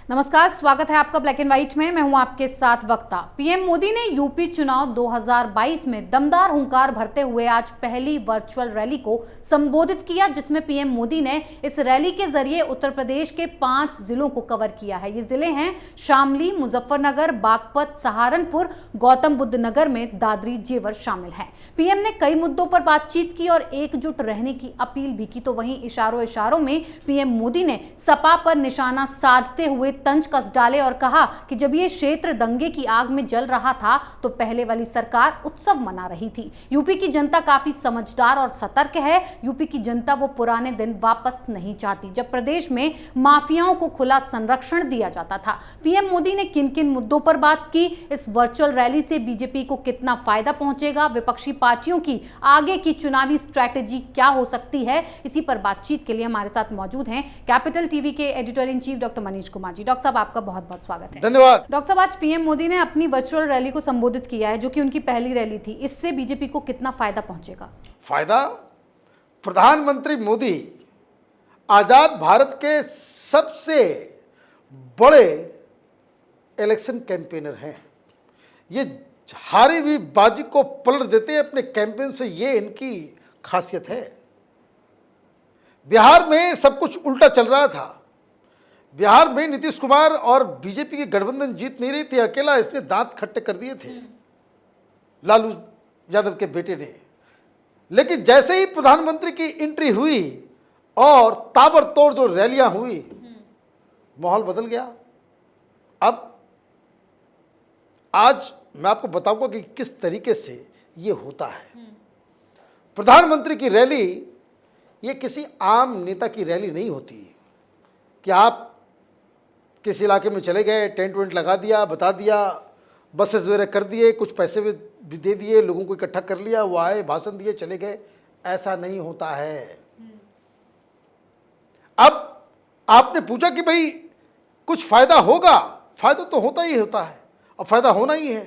नमस्कार, स्वागत है आपका ब्लैक एंड व्हाइट में। मैं हूं आपके साथ वक्ता। पीएम मोदी ने यूपी चुनाव 2022 में दमदार हुंकार भरते हुए आज पहली वर्चुअल रैली को संबोधित किया, जिसमें पीएम मोदी ने इस रैली के जरिए उत्तर प्रदेश के 5 जिलों को कवर किया है। ये जिले हैं शामली, मुजफ्फरनगर, बागपत, सहारनपुर, गौतम बुद्ध नगर में दादरी, जेवर शामिल है। पीएम ने कई मुद्दों पर बातचीत की और एकजुट रहने की अपील भी की। तो वहीं इशारों में पीएम मोदी ने सपा पर निशाना साधते हुए तंज कस डाले और कहा कि जब ये क्षेत्र दंगे की आग में जल रहा था तो पहले वाली सरकार उत्सव मना रही थी। यूपी की जनता काफी समझदार और सतर्क है। यूपी की जनता वो पुराने दिन वापस नहीं चाहती जब प्रदेश में माफियाओं को खुला संरक्षण दिया जाता था। पीएम मोदी ने किन किन मुद्दों पर बात की, इस वर्चुअल रैली से बीजेपी को कितना फायदा पहुंचेगा, विपक्षी पार्टियों की आगे की चुनावी स्ट्रैटेजी क्या हो सकती है, इसी पर बातचीत के लिए हमारे साथ मौजूद हैं कैपिटल टीवी के editor in chief doctor Manish Kumar ji. Doctor साहब, आपका बहुत बहुत स्वागत है। धन्यवाद। डॉक्टर साहब, आज पीएम मोदी ने अपनी वर्चुअल रैली को संबोधित किया है, जो कि उनकी पहली रैली थी। इससे बीजेपी को कितना फायदा पहुंचेगा? फायदा, प्रधानमंत्री मोदी आजाद भारत के सबसे बड़े इलेक्शन कैंपेनर हैं। ये हारी हुई बाजी को पलट देते हैं अपने कैंपेन से, ये इनकी खासियत है। बिहार में सब कुछ उल्टा चल रहा था। बिहार में नीतीश कुमार और बीजेपी की गठबंधन जीत नहीं रही थी, अकेला इसने दांत खट्टे कर दिए थे लालू यादव के बेटे ने। लेकिन जैसे ही प्रधानमंत्री की एंट्री हुई और ताबड़तोड़ जो रैलियां हुई, माहौल बदल गया। अब आज मैं आपको बताऊंगा कि किस तरीके से ये होता है। प्रधानमंत्री की रैली ये किसी आम नेता की रैली नहीं होती कि आप किस इलाके में चले गए, टेंट वेंट लगा दिया, बता दिया, बसेस वगैरह कर दिए, कुछ पैसे भी दे दिए, लोगों को इकट्ठा कर लिया, वो आए, भाषण दिए, चले गए। ऐसा नहीं होता है। अब आपने पूछा कि भाई कुछ फायदा होगा, फायदा तो होता ही होता है और फायदा होना ही है।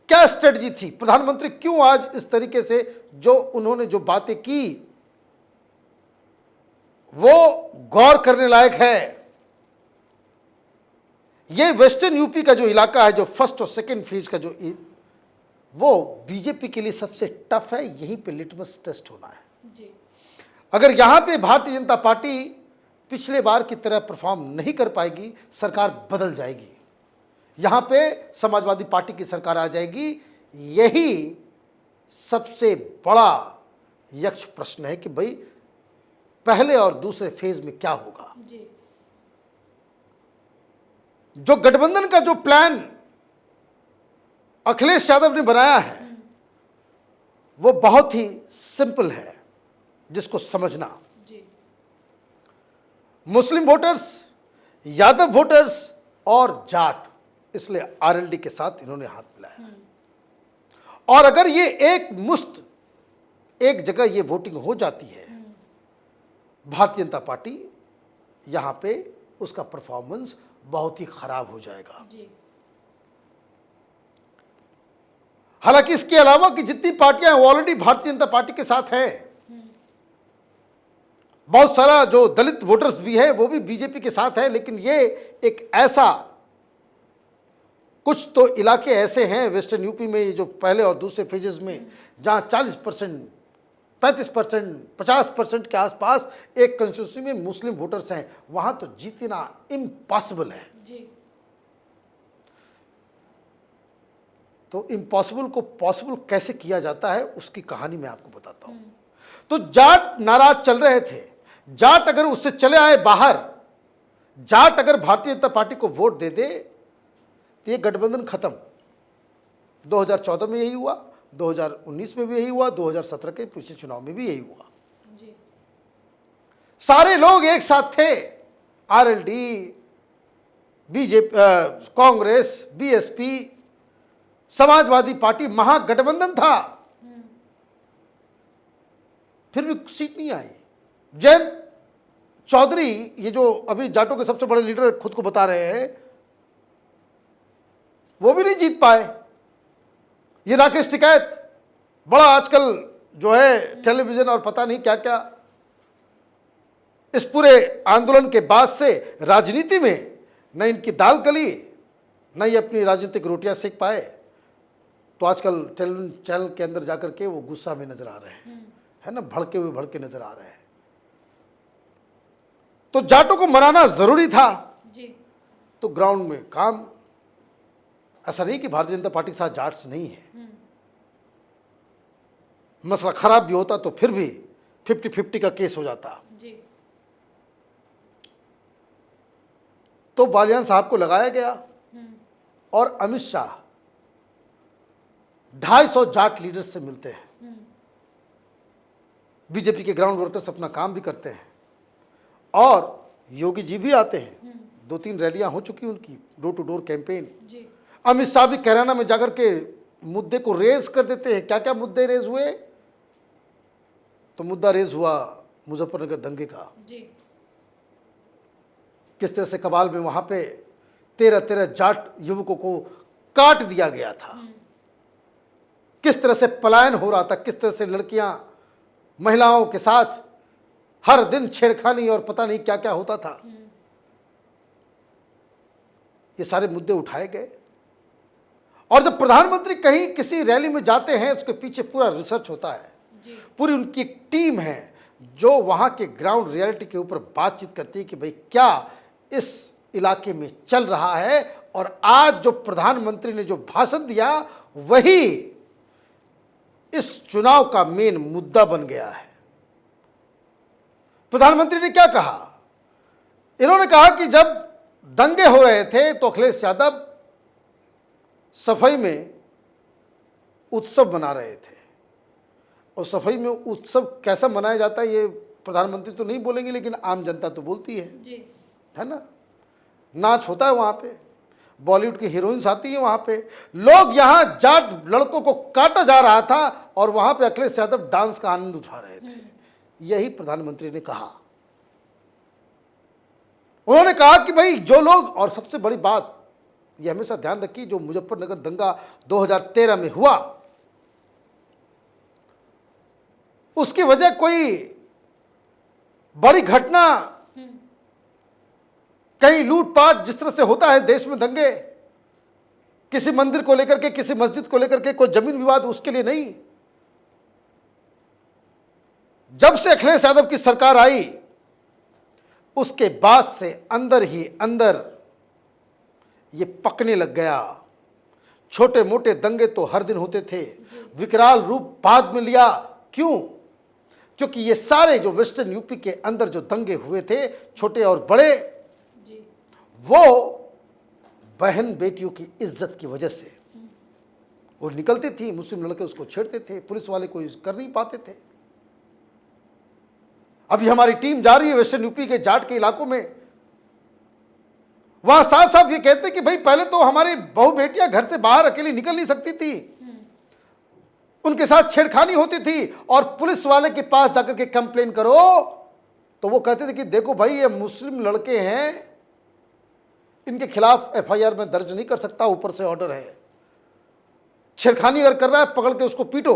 क्या स्ट्रेटजी थी प्रधानमंत्री, क्यों आज इस तरीके से जो उन्होंने जो बातें की वो गौर करने लायक है। ये वेस्टर्न यूपी का जो इलाका है, जो फर्स्ट और सेकंड फेज का जो वो बीजेपी के लिए सबसे टफ है। यहीं पे लिटमस टेस्ट होना है जी। अगर यहां पे भारतीय जनता पार्टी पिछले बार की तरह परफॉर्म नहीं कर पाएगी, सरकार बदल जाएगी। यहां पे समाजवादी पार्टी की सरकार आ जाएगी। यही सबसे बड़ा यक्ष प्रश्न है कि भाई पहले और दूसरे फेज में क्या होगा जी। जो गठबंधन का जो प्लान अखिलेश यादव ने बनाया है वो बहुत ही सिंपल है, जिसको समझना जी। मुस्लिम वोटर्स, यादव वोटर्स और जाट, इसलिए आरएलडी के साथ इन्होंने हाथ मिलाया है। और अगर ये एक मुश्त एक जगह ये वोटिंग हो जाती है, भारतीय जनता पार्टी यहां पे उसका परफॉर्मेंस बहुत ही खराब हो जाएगा जी। हालांकि इसके अलावा कि जितनी पार्टियां ऑलरेडी भारतीय जनता पार्टी के साथ हैं, बहुत सारा जो दलित वोटर्स भी है वो भी बीजेपी के साथ है। लेकिन ये एक ऐसा कुछ तो इलाके ऐसे हैं वेस्टर्न यूपी में, जो पहले और दूसरे फेजेस में, जहां 40%, 35%, 50% के आसपास एक कंस्टिट्यूंसी में मुस्लिम वोटर्स हैं। वहां तो जीतना इम्पॉसिबल है जी। तो इम्पॉसिबल को पॉसिबल कैसे किया जाता है उसकी कहानी मैं आपको बताता हूं। तो जाट नाराज चल रहे थे। जाट अगर उससे चले आए बाहर, जाट अगर भारतीय जनता पार्टी को वोट दे दे तो ये गठबंधन खत्म। 2014 में यही हुआ, 2019 में भी यही हुआ, 2017 के पिछले चुनाव में भी यही हुआ जी। सारे लोग एक साथ थे, RLD, BJP, Congress, BSP, Samajwadi Party, Mahagathbandhan था। फिर भी सीट नहीं आई। जयंत चौधरी, ये जो अभी जाटों के सबसे बड़े लीडर खुद को बता रहे हैं, वो भी नहीं जीत पाए। ये राकेश टिकैत, बड़ा आजकल जो है टेलीविजन और पता नहीं क्या क्या, इस पूरे आंदोलन के बाद से राजनीति में न इनकी दाल गली, न ये अपनी राजनीतिक रोटियां सेक पाए, तो आजकल टेलीविजन चैनल के अंदर जाकर के वो गुस्सा में नजर आ रहे हैं, है ना, भड़के नजर आ रहे हैं। तो जाटों को मनाना जरूरी था जी। तो ग्राउंड में काम, ऐसा नहीं कि भारतीय जनता पार्टी के साथ जाट्स नहीं है, मसला खराब भी होता तो फिर भी 50-50 का केस हो जाता। जी। तो बालियान साहब को लगाया गया और अमित शाह 250 जाट लीडर्स से मिलते हैं। बीजेपी के ग्राउंड वर्कर्स अपना काम भी करते हैं और योगी जी भी आते हैं। 2-3 रैलियां हो चुकी उनकी, डोर टू डोर कैंपेन। जी। अमित शाह भी कैराना में जाकर के मुद्दे को रेज कर देते हैं। क्या क्या मुद्दे रेज हुए? तो मुद्दा रेज हुआ मुजफ्फरनगर दंगे का। जी। किस तरह से कबाल में वहां पे 13 जाट युवकों को काट दिया गया था, किस तरह से पलायन हो रहा था, किस तरह से लड़कियां महिलाओं के साथ हर दिन छेड़खानी और पता नहीं क्या क्या होता था। ये सारे मुद्दे उठाए गए और जब प्रधानमंत्री कहीं किसी रैली में जाते हैं उसके पीछे पूरा रिसर्च होता है। जी। पूरी उनकी एक टीम है जो वहां के ग्राउंड रियलिटी के ऊपर बातचीत करती है कि भाई क्या इस इलाके में चल रहा है। और आज जो प्रधानमंत्री ने जो भाषण दिया वही इस चुनाव का मेन मुद्दा बन गया है। प्रधानमंत्री ने क्या कहा? इन्होंने कहा कि जब दंगे हो रहे थे तो अखिलेश यादव सफाई में उत्सव मना रहे थे। और सफाई में उत्सव कैसा मनाया जाता है ये प्रधानमंत्री तो नहीं बोलेंगे, लेकिन आम जनता तो बोलती है। जी। है ना, नाच होता है वहाँ पे, बॉलीवुड की हीरोइंस आती है वहाँ पे, लोग यहाँ जाट लड़कों को काटा जा रहा था और वहाँ पे अखिलेश यादव डांस का आनंद उठा रहे थे। यही प्रधानमंत्री ने कहा। उन्होंने कहा कि भाई जो लोग, और सबसे बड़ी बात ये हमेशा ध्यान रखिए, जो मुजफ्फरनगर दंगा 2013 में हुआ उसकी वजह कोई बड़ी घटना, कहीं लूटपाट जिस तरह से होता है देश में दंगे, किसी मंदिर को लेकर के, किसी मस्जिद को लेकर के, कोई जमीन विवाद, उसके लिए नहीं। जब से अखिलेश यादव की सरकार आई उसके बाद से अंदर ही अंदर ये पकने लग गया। छोटे मोटे दंगे तो हर दिन होते थे, विकराल रूप बाद में लिया। क्यों? क्योंकि ये सारे जो वेस्टर्न यूपी के अंदर जो दंगे हुए थे, छोटे और बड़े, वो बहन बेटियों की इज्जत की वजह से वो निकलती थी। मुस्लिम लड़के उसको छेड़ते थे, पुलिस वाले कोई कर नहीं पाते थे। अभी हमारी टीम जा रही है वेस्टर्न यूपी के जाट के इलाकों में, वहां साफ साफ ये कहते कि भाई पहले तो हमारी बहू बेटियां घर से बाहर अकेली निकल नहीं सकती थी, उनके साथ छेड़खानी होती थी और पुलिस वाले के पास जाकर के कंप्लेन करो तो वो कहते थे कि देखो भाई ये मुस्लिम लड़के हैं, इनके खिलाफ एफआईआर में दर्ज नहीं कर सकता, ऊपर से ऑर्डर है, छेड़खानी अगर कर रहा है पकड़ के उसको पीटो,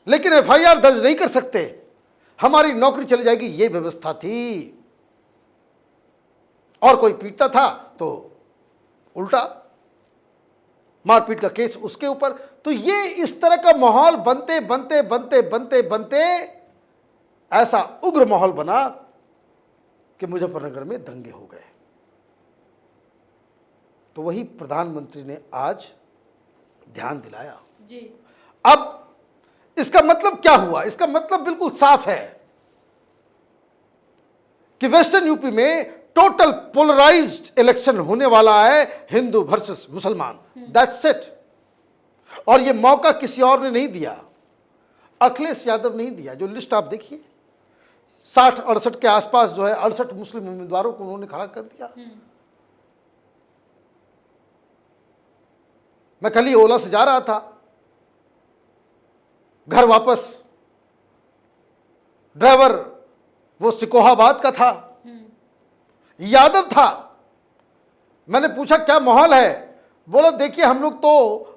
लेकिन एफआईआर दर्ज नहीं कर सकते, हमारी नौकरी चली जाएगी, ये व्यवस्था थी। और कोई पीटता था तो उल्टा मारपीट का केस उसके ऊपर। तो ये इस तरह का माहौल बनते बनते बनते बनते बनते ऐसा उग्र माहौल बना कि मुजफ्फरनगर में दंगे हो गए। तो वही प्रधानमंत्री ने आज ध्यान दिलाया। जी। अब इसका मतलब क्या हुआ? इसका मतलब बिल्कुल साफ है कि वेस्टर्न यूपी में टोटल पोलराइज्ड इलेक्शन होने वाला है, हिंदू वर्सेस मुसलमान, दैट्स इट। और ये मौका किसी और ने नहीं दिया, अखिलेश यादव नहीं दिया। जो लिस्ट आप देखिए 60-68 के आसपास जो है 68 मुस्लिम उम्मीदवारों को उन्होंने खड़ा कर दिया। मैं कल ही ओला से जा रहा था घर वापस, ड्राइवर वो सिकोहाबाद का था, यादव था। मैंने पूछा क्या माहौल है? बोला देखिए हम लोग तो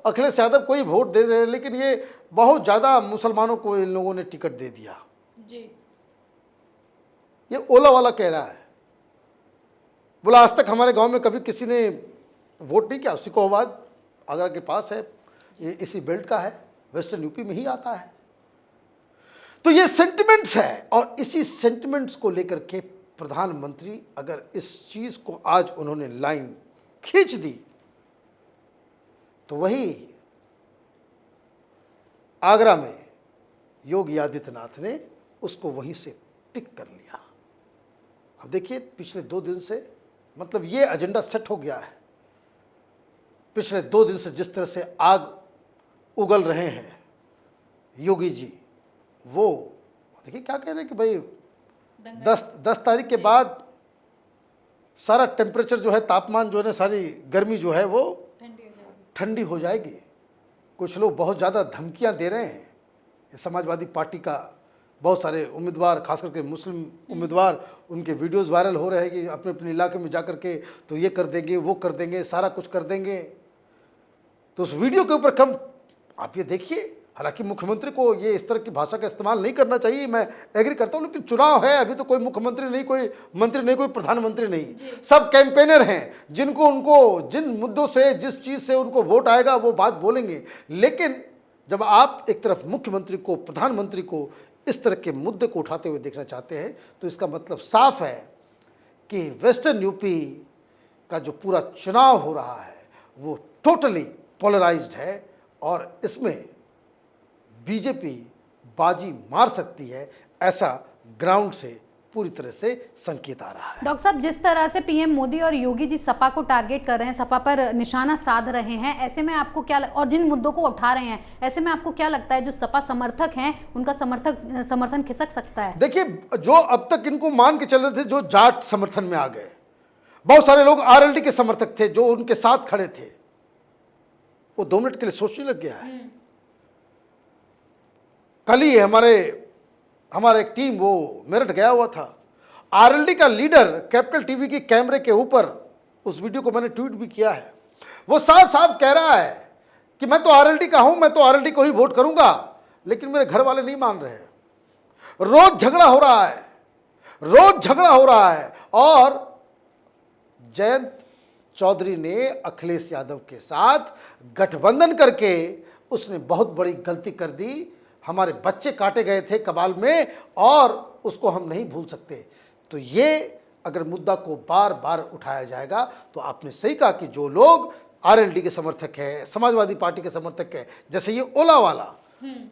अखिलेश यादव को ही वोट दे रहे हैं, लेकिन ये बहुत ज्यादा मुसलमानों को इन लोगों ने टिकट दे दिया। जी। ये ओला वाला कह रहा है। बोला आज तक हमारे गांव में कभी किसी ने वोट नहीं किया। सिकोहाबाद आगरा के पास है, ये इसी बेल्ट का है, वेस्टर्न यूपी में ही आता है। तो ये सेंटिमेंट्स है, और इसी सेंटिमेंट्स को लेकर के प्रधानमंत्री अगर इस चीज को आज उन्होंने लाइन खींच दी तो वही आगरा में योगी आदित्यनाथ ने उसको वहीं से पिक कर लिया। अब देखिए पिछले 2 दिन से मतलब ये एजेंडा सेट हो गया है। पिछले 2 दिन से जिस तरह से आग उगल रहे हैं योगी जी, वो देखिए क्या कह रहे हैं कि भाई 10 तारीख के बाद सारा टेम्परेचर जो है, तापमान जो है ना, सारी गर्मी जो है वो ठंडी हो जाएगी। कुछ लोग बहुत ज़्यादा धमकियां दे रहे हैं। समाजवादी पार्टी का बहुत सारे उम्मीदवार, खास करके मुस्लिम उम्मीदवार, उनके वीडियोस वायरल हो रहे हैं कि अपने अपने इलाके में जाकर के तो ये कर देंगे, वो कर देंगे, सारा कुछ कर देंगे। तो उस वीडियो के ऊपर कम आप ये देखिए, हालांकि मुख्यमंत्री को ये इस तरह की भाषा का इस्तेमाल नहीं करना चाहिए, मैं एग्री करता हूँ, लेकिन चुनाव है, अभी तो कोई मुख्यमंत्री नहीं, कोई मंत्री नहीं, कोई प्रधानमंत्री नहीं, सब कैंपेनर हैं जिनको उनको जिन मुद्दों से, जिस चीज़ से उनको वोट आएगा वो बात बोलेंगे। लेकिन जब आप एक तरफ मुख्यमंत्री को, प्रधानमंत्री को इस तरह के मुद्दे को उठाते हुए देखना चाहते हैं तो इसका मतलब साफ है कि वेस्टर्न यूपी का जो पूरा चुनाव हो रहा है वो टोटली पोलराइज्ड है, और इसमें बीजेपी बाजी मार सकती है, ऐसा ग्राउंड से पूरी तरह से संकेत आ रहा है। डॉक्टर साहब, जिस तरह से पीएम मोदी और योगी जी सपा को टारगेट कर रहे हैं, सपा पर निशाना साध रहे हैं, ऐसे में आपको क्या और जिन मुद्दों को उठा रहे हैं, ऐसे में आपको क्या लगता है जो सपा समर्थक हैं उनका समर्थन खिसक सकता है? देखिए, जो अब तक इनको मान के चल रहे थे, जो जाट समर्थन में आ गए, बहुत सारे लोग आरएलडी के समर्थक थे जो उनके साथ खड़े थे, वो 2 मिनट के लिए सोचने लग गया है। कल ही हमारा एक टीम वो मेरठ गया हुआ था। आरएलडी का लीडर कैपिटल टीवी की कैमरे के ऊपर, उस वीडियो को मैंने ट्वीट भी किया है, वो साफ साफ कह रहा है कि मैं तो आरएलडी का हूं, मैं तो आरएलडी को ही वोट करूंगा, लेकिन मेरे घर वाले नहीं मान रहे हैं। रोज झगड़ा हो रहा है, रोज झगड़ा हो रहा है। और जयंत चौधरी ने अखिलेश यादव के साथ गठबंधन करके उसने बहुत बड़ी गलती कर दी। हमारे बच्चे काटे गए थे कबाल में, और उसको हम नहीं भूल सकते। तो ये अगर मुद्दा को बार बार उठाया जाएगा तो आपने सही कहा कि जो लोग आरएलडी के समर्थक हैं, समाजवादी पार्टी के समर्थक हैं, जैसे ये ओला वाला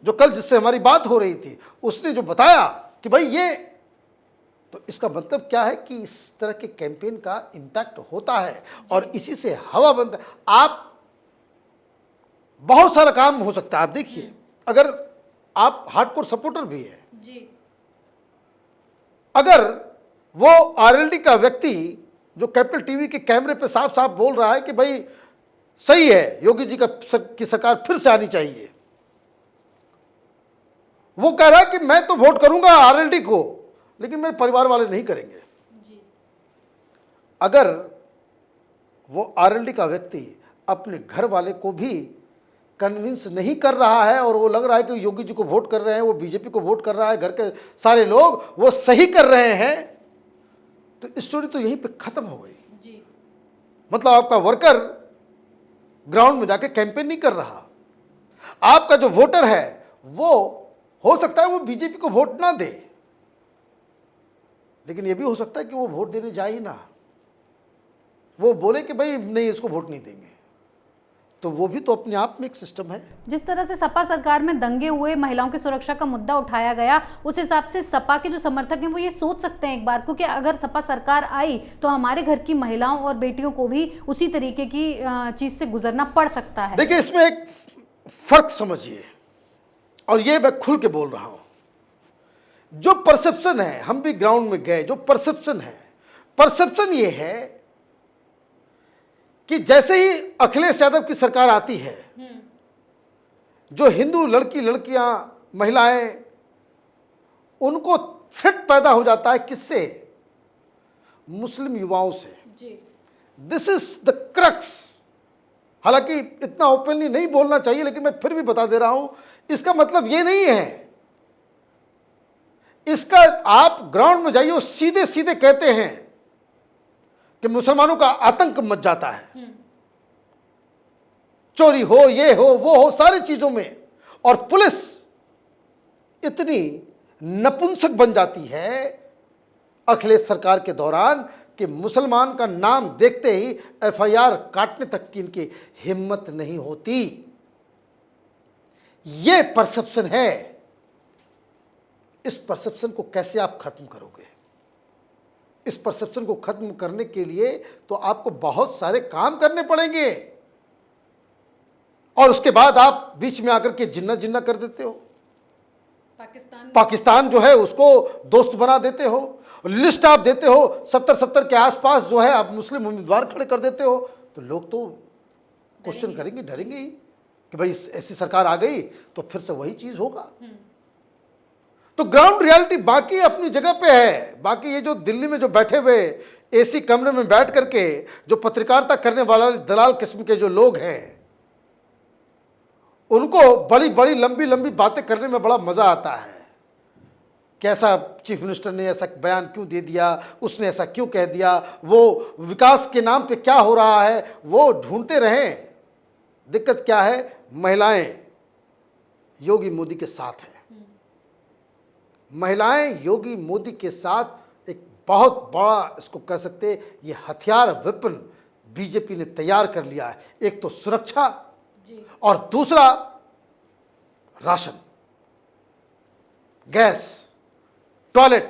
जो कल जिससे हमारी बात हो रही थी, उसने जो बताया कि भाई ये, तो इसका मतलब क्या है कि इस तरह के कैंपेन का इम्पैक्ट होता है और इसी से हवा बनता है। आप बहुत सारा काम हो सकता है। आप देखिए, अगर आप हार्डकोर सपोर्टर भी है जी, अगर वो आरएलडी का व्यक्ति जो कैपिटल टीवी के कैमरे पे साफ साफ बोल रहा है कि भाई सही है, योगी जी की सरकार फिर से आनी चाहिए, वो कह रहा है कि मैं तो वोट करूंगा आरएलडी को, लेकिन मेरे परिवार वाले नहीं करेंगे जी। अगर वो आरएलडी का व्यक्ति अपने घर वाले को भी कन्विंस नहीं कर रहा है और वो लग रहा है कि योगी जी को वोट कर रहे हैं, वो बीजेपी को वोट कर रहा है, घर के सारे लोग वो सही कर रहे हैं, तो स्टोरी तो यहीं पे खत्म हो गई जी। मतलब आपका वर्कर ग्राउंड में जाके कैंपेन नहीं कर रहा, आपका जो वोटर है वो हो सकता है वो बीजेपी को वोट ना दे, लेकिन ये भी हो सकता है कि वो वोट देने जाए ही ना, वो बोले कि भाई नहीं इसको वोट नहीं देंगे, तो वो भी तो अपने आप में एक सिस्टम है। जिस तरह से सपा सरकार में दंगे हुए, महिलाओं की सुरक्षा का मुद्दा उठाया गया, उस हिसाब से सपा के जो समर्थक हैं वो ये सोच सकते हैं एक बार, क्योंकि अगर सपा सरकार आई तो हमारे घर की महिलाओं और बेटियों को भी उसी तरीके की चीज से गुजरना पड़ सकता है। देखिए, इसमें एक फर्क समझिए, और ये मैं खुल के बोल रहा हूं, जो परसेप्शन है, हम भी ग्राउंड में गए, जो परसेप्शन है, परसेप्शन ये है कि जैसे ही अखिलेश यादव की सरकार आती है, जो हिंदू लड़कियां, महिलाएं, उनको थ्रेट पैदा हो जाता है, किससे? मुस्लिम युवाओं से। This is the crux. हालांकि इतना ओपनली नहीं बोलना चाहिए, लेकिन मैं फिर भी बता दे रहा हूं, इसका मतलब ये नहीं है, इसका आप ग्राउंड में जाइए, सीधे सीधे कहते हैं कि मुसलमानों का आतंक मच जाता है, चोरी हो, ये हो, वो हो, सारी चीजों में। और पुलिस इतनी नपुंसक बन जाती है अखिलेश सरकार के दौरान कि मुसलमान का नाम देखते ही एफआईआर काटने तक की इनकी हिम्मत नहीं होती। ये परसेप्शन है। इस परसेप्शन को कैसे आप खत्म करोगे? इस परसेप्शन को खत्म करने के लिए तो आपको बहुत सारे काम करने पड़ेंगे, और उसके बाद आप बीच में आकर के जिन्ना जिन्ना कर देते हो। पाकिस्तान जो है उसको दोस्त बना देते हो, लिस्ट आप देते हो 70 के आसपास जो है आप मुस्लिम उम्मीदवार खड़े कर देते हो, तो लोग तो क्वेश्चन करेंगे, डरेंगे ही कि भाई ऐसी सरकार आ गई तो फिर से वही चीज होगा। तो ग्राउंड रियलिटी बाकी अपनी जगह पे है। बाकी ये जो दिल्ली में जो बैठे हुए एसी कमरे में बैठ करके जो पत्रकारिता करने वाला दलाल किस्म के जो लोग हैं, उनको बड़ी बड़ी लंबी लंबी बातें करने में बड़ा मजा आता है। कैसा चीफ मिनिस्टर ने ऐसा बयान क्यों दे दिया, उसने ऐसा क्यों कह दिया, वो विकास के नाम पे क्या हो रहा है, वो ढूंढते रहें। दिक्कत क्या है? महिलाएं योगी मोदी के साथ हैं। महिलाएं योगी मोदी के साथ एक बहुत बड़ा, इसको कह सकते, ये हथियार वेपन बीजेपी ने तैयार कर लिया है। एक तो सुरक्षा और दूसरा राशन, गैस, टॉयलेट,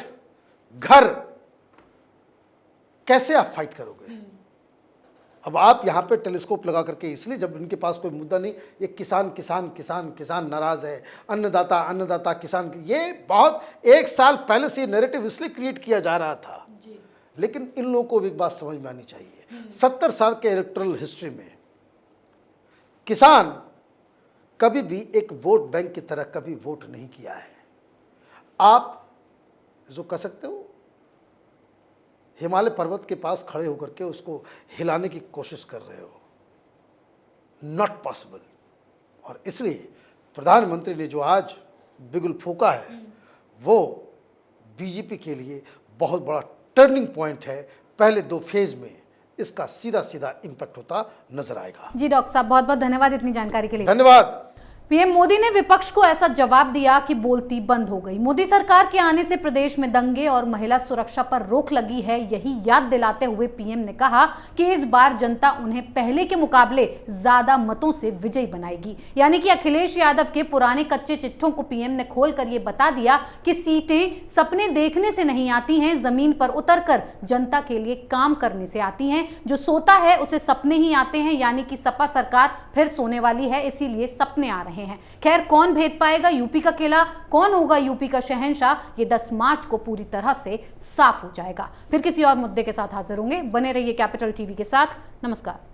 घर। कैसे आप फाइट करोगे? अब आप यहां पे टेलीस्कोप लगा करके, इसलिए जब इनके पास कोई मुद्दा नहीं, ये किसान किसान किसान किसान नाराज है, अन्नदाता अन्नदाता किसान, ये बहुत 1 साल पहले से ये नैरेटिव इसलिए क्रिएट किया जा रहा था। लेकिन इन लोगों को भी एक बात समझ में आनी चाहिए, 70 साल के इलेक्टोरल हिस्ट्री में किसान कभी भी एक वोट बैंक की तरह कभी वोट नहीं किया है। आप जो कह सकते हो हिमालय पर्वत के पास खड़े होकर के उसको हिलाने की कोशिश कर रहे हो, नॉट पॉसिबल। और इसलिए प्रधानमंत्री ने जो आज बिगुल फूंका है, वो बीजेपी के लिए बहुत बड़ा टर्निंग पॉइंट है। पहले 2 फेज में इसका सीधा सीधा इंपैक्ट होता नजर आएगा। जी डॉक्टर साहब, बहुत बहुत धन्यवाद इतनी जानकारी के लिए। धन्यवाद। पीएम मोदी ने विपक्ष को ऐसा जवाब दिया कि बोलती बंद हो गई। मोदी सरकार के आने से प्रदेश में दंगे और महिला सुरक्षा पर रोक लगी है, यही याद दिलाते हुए पीएम ने कहा कि इस बार जनता उन्हें पहले के मुकाबले ज्यादा मतों से विजयी बनाएगी। यानी कि अखिलेश यादव के पुराने कच्चे चिट्ठों को पीएम ने खोलकर ये बता दिया कि सीटें सपने देखने से नहीं आती हैं, जमीन पर उतरकर जनता के लिए काम करने से आती हैं। जो सोता है उसे सपने ही आते हैं, यानी कि सपा सरकार फिर सोने वाली है, इसीलिए सपने आ रहे हैं। खैर, कौन भेद पाएगा यूपी का किला, कौन होगा यूपी का शहंशाह, ये 10 मार्च को पूरी तरह से साफ हो जाएगा। फिर किसी और मुद्दे के साथ हाजिर होंगे। बने रहिए कैपिटल टीवी के साथ। नमस्कार।